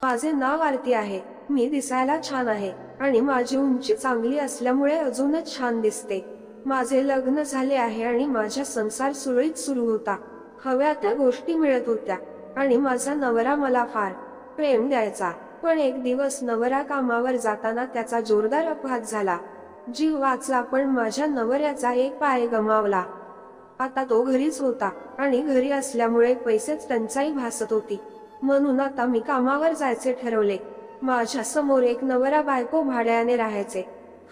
माझे नाव आरती आहे. मी दिसायला छान आहे आणि माझी उंची चांगली असल्यामुळे अजूनच छान दिसते. माझे लग्न झाले आहे आणि माझा संसार सुरळीत सुरू होता. हव्या त्या गोष्टी मिळत होत्या आणि माझा नवरा मला फार प्रेम द्यायचा. पण एक दिवस नवरा कामावर जाताना त्याचा जोरदार अपघात झाला. जीव वाचला पण माझ्या नवऱ्याचा एक पाय गमावला. आता तो घरीच होता आणि घरी असल्यामुळे पैसेच टंचाई भासत होती. म्हणून आता मी कामावर जायचे ठरवले. माझ्या समोर एक नवरा बायको भाड्याने राहायचे.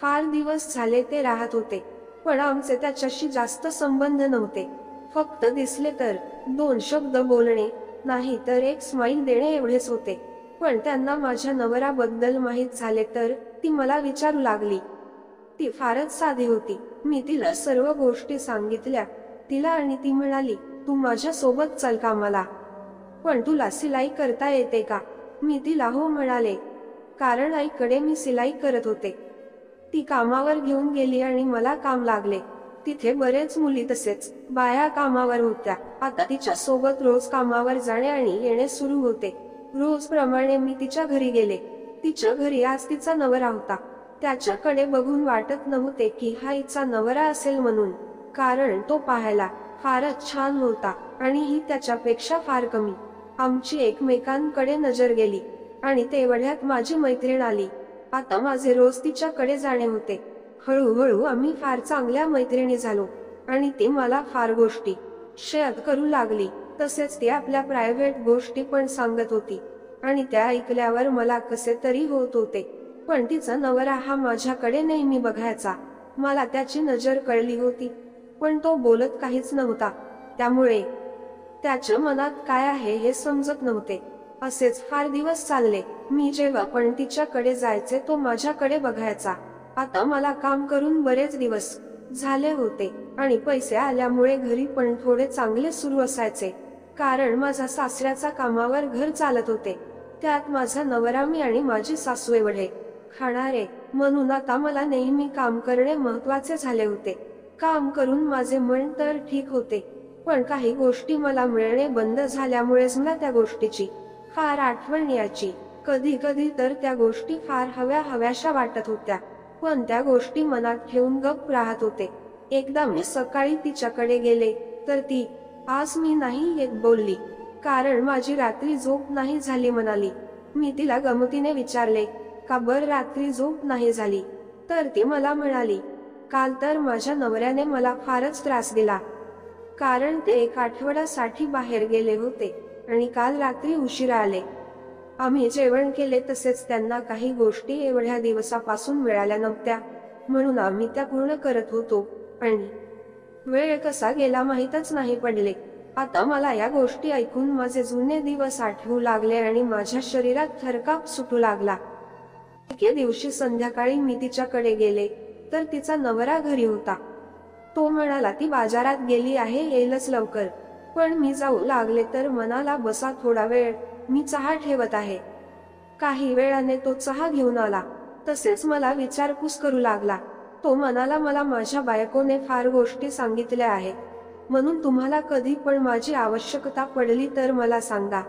फार दिवस झाले ते राहत होते, पण आमचे त्याच्याशी जास्त संबंध नव्हते. फक्त दिसले तर 2 शब्द बोलणे, नाही तर एक स्माईल देणे एवढेच होते. पण त्यांना माझ्या नवऱ्याबद्दल माहीत झाले तर ती मला विचारू लागली. ती फारच साधी होती. मी तिला सर्व गोष्टी सांगितल्या तिला आणि ती म्हणाली, तू माझ्या सोबत चल कामाला. पण तुला सिलाई करता येते का? मी तिला हो म्हणाले, कारण आईकडे मी सिलाई करत होते. ती कामावर घेऊन गेली आणि मला काम लागले. तिथे बरेच मुली तसेच बाया कामावर होत्या. आता तिच्या सोबत रोज कामावर जाणे आणि येणे सुरू होते. रोज प्रमाणे मी तिच्या घरी गेले. तिच्या घरी आज तिचा नवरा होता. त्याच्याकडे बघून वाटत नव्हते की हा हिचा नवरा असेल म्हणून, कारण तो पाहायला फारच छान होता आणि ही त्याच्यापेक्षा फार कमी. आमची एकमेकांकडे नजर गेली आणि तेवढ्यात माझी मैत्रीण आली. आता माझे रोज तिच्याकडे जाणे होते. हळूहळू आम्ही फार चांगल्या मैत्रिणी झालो आणि ती मला फार गोष्टी शेअर करू लागली. तसेच ती आपल्या प्रायव्हेट गोष्टी पण सांगत होती आणि त्या ऐकल्यावर मला कसे तरी होत होते. पण तिचा नवरा हा माझ्याकडे नेहमी बघायचा. मला त्याची नजर कळली होती, पण तो बोलत काहीच नव्हता. त्यामुळे त्याच्या मनात काय आहे हे समजत नव्हते. असेच फार दिवस चालले. मी जेव्हा पण तिच्याकडे जायचे तो माझ्याकडे बघायचा. आता मला काम करून बरेच दिवस झाले होते आणि पैसे आल्यामुळे घरी पण थोडे चांगले सुरू असायचे, कारण माझा सासऱ्याचा कामावर घर चालत होते. त्यात माझा नवरा, मी आणि माझी सासू एवढे खाणारे. म्हणून आता मला नेहमी काम करणे महत्वाचे झाले होते. काम करून माझे मन तर ठीक होते, पण काही गोष्टी मला मिळणे बंद झाल्यामुळेच मला त्या गोष्टीची फार आठवण यायची. कधी कधी तर त्या गोष्टी फार हव्याशा वाटत होत्या, पण त्या गोष्टी मनात ठेवून गप्प राहत होते. एकदा मी सकाळी तिच्याकडे गेले तर ती आज मी नाही येत बोलली, कारण माझी रात्री झोप नाही झाली म्हणाली. मी तिला गमतीने विचारले, का बर रात्री झोप नाही झाली? तर ती मला म्हणाली, काल तर माझ्या नवऱ्याने मला फारच त्रास दिला, कारण ते 1 आठवड्यासाठी बाहेर गेले होते आणि काल रात्री उशिरा आले. आम्ही जेवण केले, तसेच त्यांना काही गोष्टी एवढ्या दिवसापासून मिळाल्या नव्हत्या, म्हणून आम्ही त्या पूर्ण करत होतो आणि वेळ कसा गेला माहीतच नाही पडले. आता मला या गोष्टी ऐकून माझे जुने दिवस आठवू लागले आणि माझ्या शरीरात थरकाप सुटू लागला. एके दिवशी संध्याकाळी मी तिच्याकडे गेले तर तिचा नवरा घरी होता. तो म्हणाला, ती बाजारात गेली आहे, येईलच लवकर. पण मी जाऊ लागले तर म्हणाला, बसा थोडा वेळ, मी चहा ठेवत आहे. काही वेळाने तो चहा घेऊन आला. तसेच मला विचारपूस करू लागला. तो म्हणाला, मला माझ्या बायकोने फार गोष्टी सांगितल्या आहेत, म्हणून तुम्हाला कधी पण माझी आवश्यकता पडली तर मला सांगा.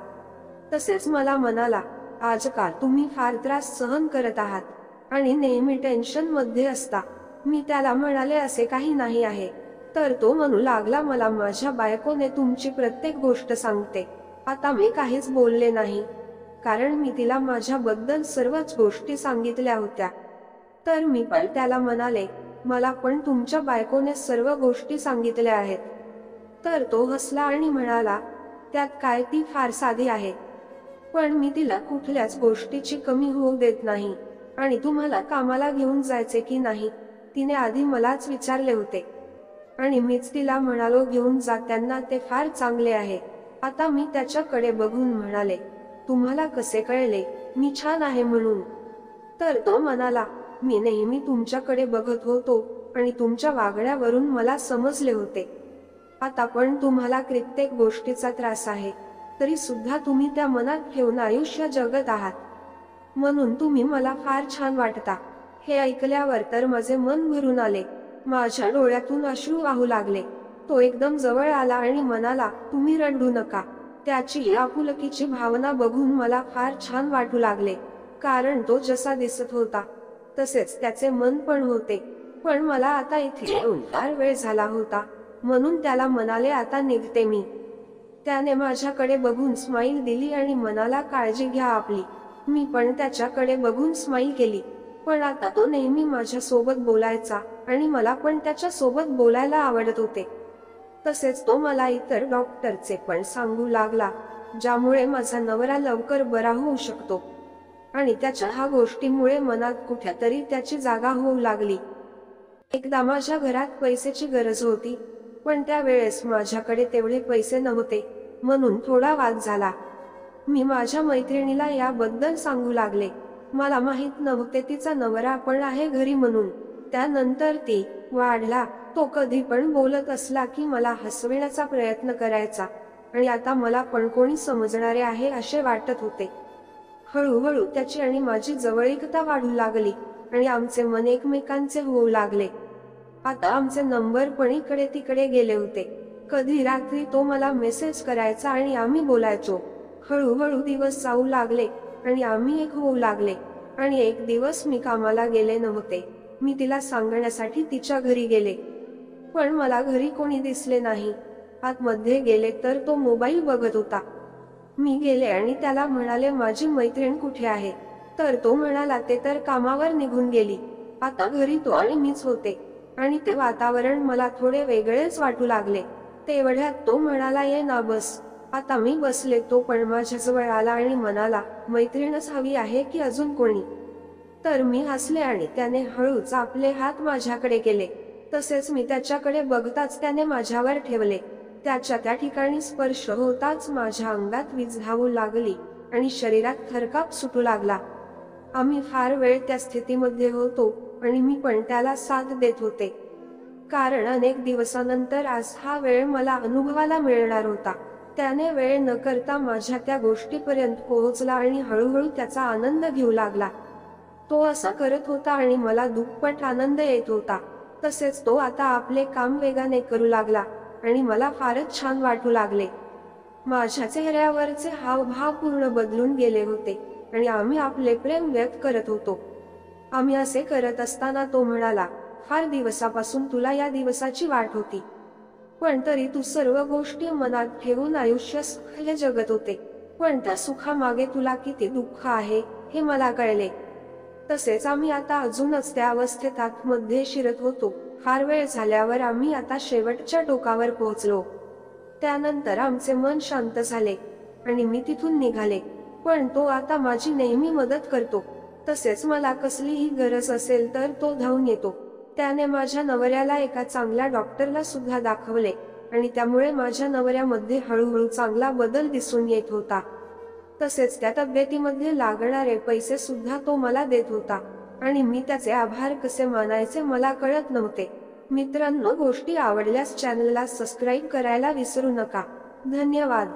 तसेच मला म्हणाला, आजकाल तुम्ही फार त्रास सहन करत आहात आणि नेहमी टेन्शन मध्ये असता. मी त्याला म्हणाले, असे काही नाही आहे. तर तो म्हणू लागला, मला माझ्या बायकोने तुमची प्रत्येक गोष्ट सांगते. आता मी काहीच बोलले नाही, कारण मी तिला माझ्याबद्दल सर्वच गोष्टी सांगितल्या होत्या. तर मी पण त्याला म्हणाले, मला पण तुमच्या बायकोने सर्व गोष्टी सांगितल्या आहेत. तर तो हसला आणि म्हणाला, त्यात काय, ती फार साधी आहे. पण मी तिला कुठल्याच गोष्टीची कमी होऊ देत नाही. आणि तुम्हाला कामाला घेऊन जायचे की नाही, तिने आधी मलाच विचारले होते आणि मीच तिला म्हणालो, घेऊन जा त्यांना, ते फार चांगले आहे. आता मी त्याच्याकडे बघून म्हणाले, तुम्हाला कसे कळले मी छान आहे म्हणून? तर तो म्हणाला, मी नेहमी तुमच्याकडे बघत होतो आणि तुमच्या वागण्यावरून मला समजले होते. आता पण तुम्हाला प्रत्येक गोष्टीचा त्रास आहे, तरी सुद्धा तुम्ही त्या मनात ठेवून आयुष्य जगत आहात, म्हणून तुम्ही मला फार छान वाटता. हे ऐकल्यावर तर माझे मन भरून आले. माझ्या डोळ्यातून अश्रू वाहू लागले. तो एकदम जवळ आला आणि म्हणाला, तुम्ही रडू नका, त्याची आपुलकीची भावना बघून मला फार छान वाटू लागले, कारण तो जसा दिसत होता तसेच त्याचे मन पण होते. पण मला आता इथे येऊन फार वेळ झाला होता, म्हणून त्याला म्हणाले, आता निघते मी. त्याने माझ्याकडे बघून स्माईल दिली आणि म्हणाला, काळजी घ्या आपली. मी पण त्याच्याकडे बघून स्माईल केली. पण आता तो नेहमी माझ्या सोबत बोलायचा आणि मला पण त्याच्या सोबत बोलायला आवडत होते. तसेच तो मला इतर डॉक्टरचे पण सांगू लागला, ज्यामुळे माझा नवरा लवकर बरा होऊ शकतो. आणि त्याच्या ह्या गोष्टीमुळे मनात कुठेतरी त्याची जागा होऊ लागली. एकदा माझ्या घरात पैशाची गरज होती, पण त्यावेळेस माझ्याकडे तेवढे पैसे नव्हते, म्हणून थोडा वाद झाला. मी माझ्या मैत्रिणीला याबद्दल सांगू लागले. मला माहित नव्हते तिचा नवरा पण आहे घरी म्हणून. त्यानंतर ती वाढला. तो कधी पण बोलत असला की मला हसविण्याचा प्रयत्न करायचा आणि आता मला पण कोणी समजणारे आहे असे वाटत होते. हळूहळू त्याची आणि माझी जवळीकता वाढू लागली आणि आमचे मन एकमेकांचे होऊ लागले. आता आमचे नंबर पण इकडे तिकडे गेले होते. कधी रात्री तो मला मेसेज करायचा आणि आम्ही बोलायचो. हळूहळू दिवस जाऊ लागले आणि आम्ही एक होऊ लागले. आणि एक दिवस मी कामाला गेले नव्हते. मी तिला सांगण्यासाठी तिच्या घरी गेले, पण मला घरी कोणी दिसले नाही. आतमध्ये गेले तर तो मोबाईल बघत होता. मी गेले आणि त्याला म्हणाले, माझी मैत्रीण कुठे आहे? तर तो म्हणाला, ते तर कामावर निघून गेली. आता घरी तो आणि मीच होते आणि ते वातावरण मला थोडे वेगळेच वाटू लागले. तेवढ्यात तो म्हणाला, ये ना बस. आता मी बसले. तो पण माझ्याजवळ आला आणि म्हणाला, मैत्रीणच हवी आहे की अजून कोणी? तर मी हसले आणि त्याने हळूच आपले हात माझ्याकडे केले. तसेच मी त्याच्याकडे बघताच त्याने माझ्यावर ठेवले. त्याच्या त्या ठिकाणी स्पर्श होताच माझ्या अंगात वीज धावू लागली आणि शरीरात थरकाप सुटू लागला. आम्ही फार वेळ त्या स्थितीमध्ये होतो आणि मी पण त्याला साथ देत होते, कारण अनेक दिवसानंतर आज हा वेळ मला अनुभवायला मिळणार होता. त्याने वेळ न करता माझ्या त्या गोष्टीपर्यंत पोहोचला आणि हळूहळू त्याचा आनंद घेऊ लागला. तो असा करत होता आणि मला दुप्पट आनंद येत होता. तसेच तो आता आपले काम वेगाने करू लागला आणि मला फारच छान वाटू लागले. माझ्या चेहऱ्यावरचे हावभाव पूर्ण बदलून गेले होते आणि आम्ही आपले प्रेम व्यक्त करत होतो. आम्ही असे करत असताना तो म्हणाला, फार दिवसापासून तुला या दिवसाची वाट होती, पण तरी तू सर्व गोष्टी मनात ठेवून आयुष्य सुखाने जगत होते. पण त्या सुखामागे तुला किती दुःख आहे हे मला कळले. तसेच आम्ही आता अजूनच त्या अवस्थेत आतमध्ये शिरत होतो. फार वेळ झाल्यावर आम्ही आता शेवटच्या टोकावर पोहोचलो. त्यानंतर आमचे मन शांत झाले आणि मी तिथून निघाले. पण तो आता माझी नेहमी मदत करतो. तसेच मला कसलीही गरज असेल तर तो धावून येतो. त्याने माझ्या नवऱ्याला एका चांगल्या डॉक्टरला सुद्धा दाखवले आणि त्यामुळे माझ्या नवऱ्यामध्ये हळूहळू चांगला बदल दिसून येत होता. तसेच त्या तब्येतीमध्ये लागणारे पैसे सुद्धा तो मला देत होता आणि मी त्याचे आभार कसे मानायचे मला कळत नव्हते. मित्रांनो, गोष्टी आवडल्यास चॅनलला सबस्क्राईब करायला विसरू नका. धन्यवाद.